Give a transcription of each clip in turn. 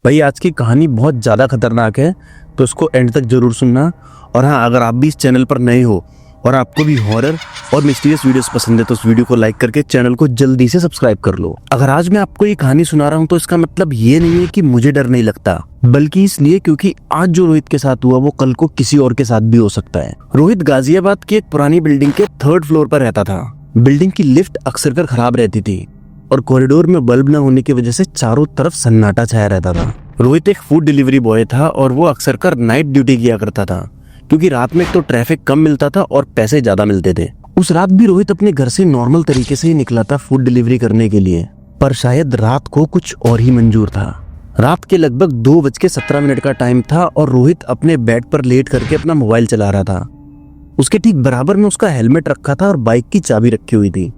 भाई आज की कहानी बहुत ज़्यादा खतरनाक है, तो इसको एंड तक जरूर सुनना। और हाँ, अगर आप भी इस चैनल पर नए हो और आपको भी हॉरर और मिस्टीरियस वीडियोस पसंद है तो इस वीडियो को लाइक करके चैनल को जल्दी से सब्सक्राइब कर लो। अगर आज मैं आपको ये कहानी सुना रहा हूँ तो इसका मतलब ये नहीं है कि मुझे डर नहीं लगता, बल्कि इसलिए क्योंकि आज जो रोहित के साथ हुआ वो कल को किसी और के साथ भी हो सकता है। रोहित गाजियाबाद की एक पुरानी बिल्डिंग के 3rd फ्लोर पर रहता था। बिल्डिंग की लिफ्ट अक्सर खराब रहती थी और कॉरिडोर में बल्ब न होने की वजह से चारों तरफ सन्नाटा छाया रहता था। रोहित एक फूड डिलीवरी बॉय था और वो अक्सर कर नाइट ड्यूटी किया करता था, क्योंकि रात में तो ट्रैफिक कम मिलता था और पैसे ज्यादा मिलते थे। उस रात भी रोहित अपने घर से नॉर्मल तरीके से ही निकला था फूड डिलीवरी करने के लिए, पर शायद रात को कुछ और ही मंजूर था। रात के लगभग 2:17 का टाइम था और रोहित अपने बेड पर लेट करके अपना मोबाइल चला रहा था। उसके ठीक बराबर में उसका हेलमेट रखा था और बाइक की चाबी रखी हुई थी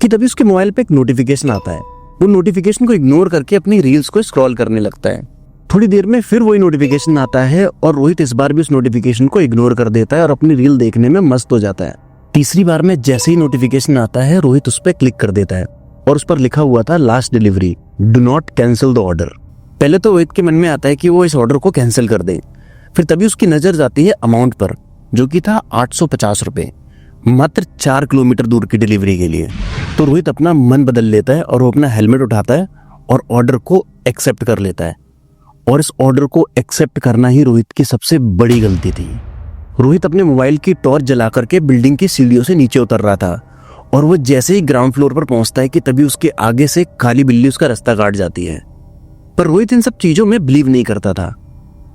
कि तभी उसके मोबाइल पे एक नोटिफिकेशन आता है। वो नोटिफिकेशन को इग्नोर करके अपनी रील्स को स्क्रॉल करने लगता है। थोड़ी देर में फिर वही नोटिफिकेशन आता है और रोहित इस बार भी उस नोटिफिकेशन को इग्नोर कर देता है और अपनी रील देखने में मस्त हो जाता है। तीसरी बार में जैसे ही नोटिफिकेशन आता है रोहित उस पर क्लिक कर देता है और उस पर लिखा हुआ था last delivery, do not cancel the order. पहले तो रोहित के मन में आता है कि वो इस ऑर्डर को कैंसिल कर दे, फिर तभी उसकी नजर जाती है अमाउंट पर, जो कि था 850 रुपए, मात्र 4 किलोमीटर दूर की डिलीवरी के लिए। तो रोहित अपना मन बदल लेता है और वो अपना हेलमेट उठाता है और ऑर्डर को एक्सेप्ट कर लेता है। और इस ऑर्डर को एक्सेप्ट करना ही रोहित की सबसे बड़ी गलती थी। रोहित अपने मोबाइल की टॉर्च जला करके बिल्डिंग की सीढ़ियों से नीचे उतर रहा था और वो जैसे ही ग्राउंड फ्लोर पर पहुंचता है कि तभी उसके आगे से काली बिल्ली उसका रास्ता काट जाती है। पर रोहित इन सब चीजों में बिलीव नहीं करता था।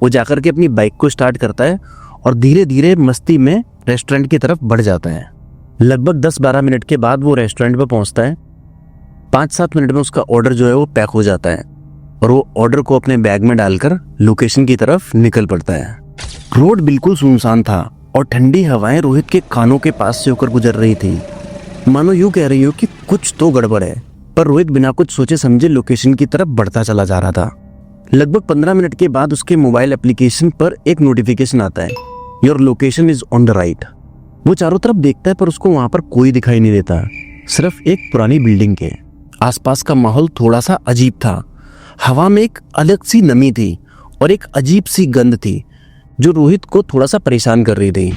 वो जाकर के अपनी बाइक को स्टार्ट करता है और धीरे धीरे मस्ती में रेस्टोरेंट की तरफ बढ़ जाता है। लगभग 10-12 मिनट के बाद वो रेस्टोरेंट पर पहुंचता है। 5-7 मिनट में उसका ऑर्डर जो है वो पैक हो जाता है और वो ऑर्डर को अपने बैग में डालकर लोकेशन की तरफ निकल पड़ता है। रोड बिल्कुल सुनसान था और ठंडी हवाएं रोहित के कानों के पास से होकर गुजर रही थी, मानो यूं कह रही हो कि कुछ तो गड़बड़ है। पर रोहित बिना कुछ सोचे समझे लोकेशन की तरफ बढ़ता चला जा रहा था। लगभग 15 मिनट के बाद उसके मोबाइल एप्लीकेशन पर एक नोटिफिकेशन आता है, your location is on the right. वो चारों तरफ देखता है पर उसको वहां पर कोई दिखाई नहीं देता, सिर्फ एक पुरानी बिल्डिंग के। आसपास का माहौल थोड़ा सा अजीब था। हवा में एक अलग सी नमी थी और एक अजीब सी गंध थी जो रोहित को थोड़ा सा परेशान कर रही थी।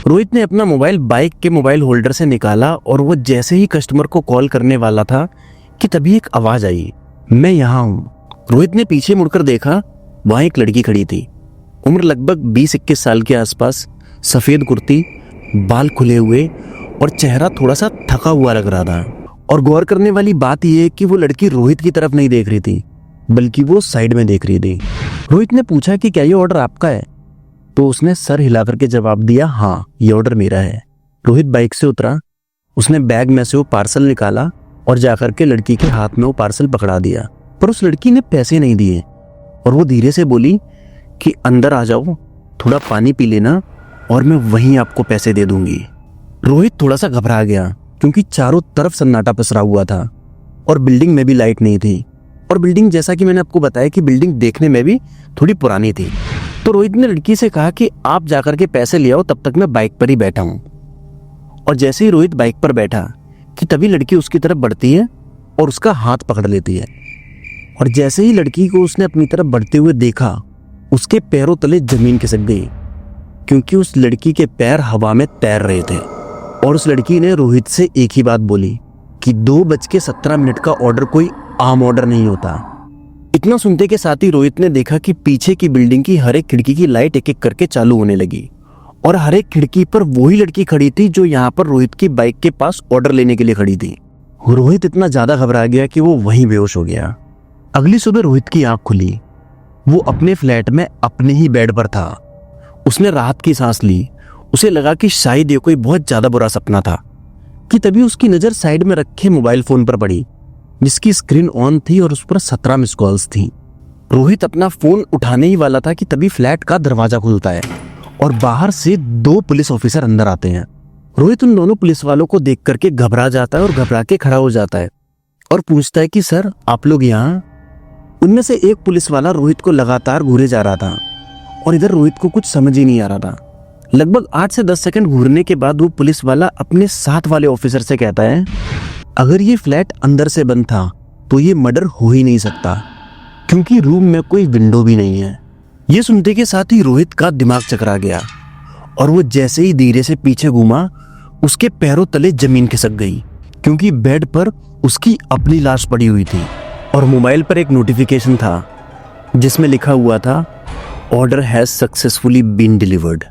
रोहित ने अपना मोबाइल बाइक के मोबाइल होल्डर से निकाला और वो जैसे ही कस्टमर को कॉल करने वाला था कि तभी एक आवाज आई, मैं यहाँ हूँ। रोहित ने पीछे मुड़कर देखा, वहां एक लड़की खड़ी थी, उम्र लगभग 20-21 साल के आसपास, सफेद कुर्ती, बाल खुले हुए और चेहरा थोड़ा सा थका हुआ लग रहा था। और गौर करने वाली बात यह है कि वो लड़की रोहित की तरफ नहीं देख रही थी, बल्कि वो साइड में देख रही थी। रोहित ने पूछा कि क्या ये ऑर्डर आपका है, तो उसने सर हिला करके जवाब दिया, हाँ ये ऑर्डर मेरा है। रोहित बाइक से उतरा, उसने बैग में से वो पार्सल निकाला और जाकर के लड़की के हाथ में वो पार्सल पकड़ा दिया। पर उस लड़की ने पैसे नहीं दिए और वो धीरे से बोली कि अंदर आ जाओ, थोड़ा पानी पी लेना और मैं वहीं आपको पैसे दे दूंगी। रोहित थोड़ा सा घबरा गया क्योंकि चारों तरफ सन्नाटा पसरा हुआ था और बिल्डिंग में भी लाइट नहीं थी। और बिल्डिंग, जैसा कि मैंने आपको बताया कि बिल्डिंग देखने में भी थोड़ी पुरानी थी। तो रोहित ने लड़की से कहा कि आप जाकर के पैसे ले आओ, तब तक मैं बाइक पर ही बैठा हूं। और जैसे ही रोहित बाइक पर बैठा कि तभी लड़की उसकी तरफ बढ़ती है और उसका हाथ पकड़ लेती है। और जैसे ही लड़की को उसने अपनी तरफ बढ़ते हुए देखा, उसके पैरों तले जमीन खिसक गई, क्योंकि उस लड़की के पैर हवा में तैर रहे थे। और उस लड़की ने रोहित से एक ही बात बोली कि 2:17 का ऑर्डर कोई आम ऑर्डर नहीं होता। इतना सुनते के साथ ही रोहित ने देखा कि पीछे की बिल्डिंग की हर एक खिड़की की लाइट एक एक करके चालू होने लगी और हर एक खिड़की पर वही लड़की खड़ी थी जो यहाँ पर रोहित की बाइक के पास ऑर्डर लेने के लिए खड़ी थी। रोहित इतना ज्यादा घबरा गया कि वो वहीं बेहोश हो गया। अगली सुबह रोहित की आंख खुली। वो अपने फ्लैट में अपने ही बेड पर था। उसने राहत की सांस ली। उसे लगा कि शायद ये कोई बहुत ज्यादा बुरा सपना था कि तभी उसकी नजर साइड में रखे मोबाइल फोन पर पड़ी, जिसकी स्क्रीन ऑन थी और उस पर 17 मिस कॉल्स थी। रोहित अपना फोन उठाने ही वाला था कि तभी फ्लैट का दरवाजा खुलता है और बाहर से 2 पुलिस ऑफिसर अंदर आते हैं। रोहित उन दोनों पुलिस वालों को देख करके घबरा जाता है और घबरा के खड़ा हो जाता है और पूछता है कि सर आप लोग यहाँ। उनमें से एक पुलिस वाला रोहित को लगातार घूरे जा रहा था और इधर रोहित को कुछ समझ ही नहीं आ रहा था। लगभग 8 से 10 सेकंड घूरने के बाद वो पुलिस वाला अपने साथ वाले ऑफिसर से कहता है, अगर ये फ्लैट अंदर से बंद था तो ये मर्डर हो ही नहीं सकता। क्योंकि रूम में कोई विंडो भी नहीं है। ये सुनते के साथ ही रोहित का दिमाग चकरा गया और वो जैसे ही धीरे से पीछे घूमा, उसके पैरों तले जमीन खिसक गई, क्योंकि बेड पर उसकी अपनी लाश पड़ी हुई थी और मोबाइल पर एक नोटिफिकेशन था जिसमें लिखा हुआ था, order has successfully been delivered.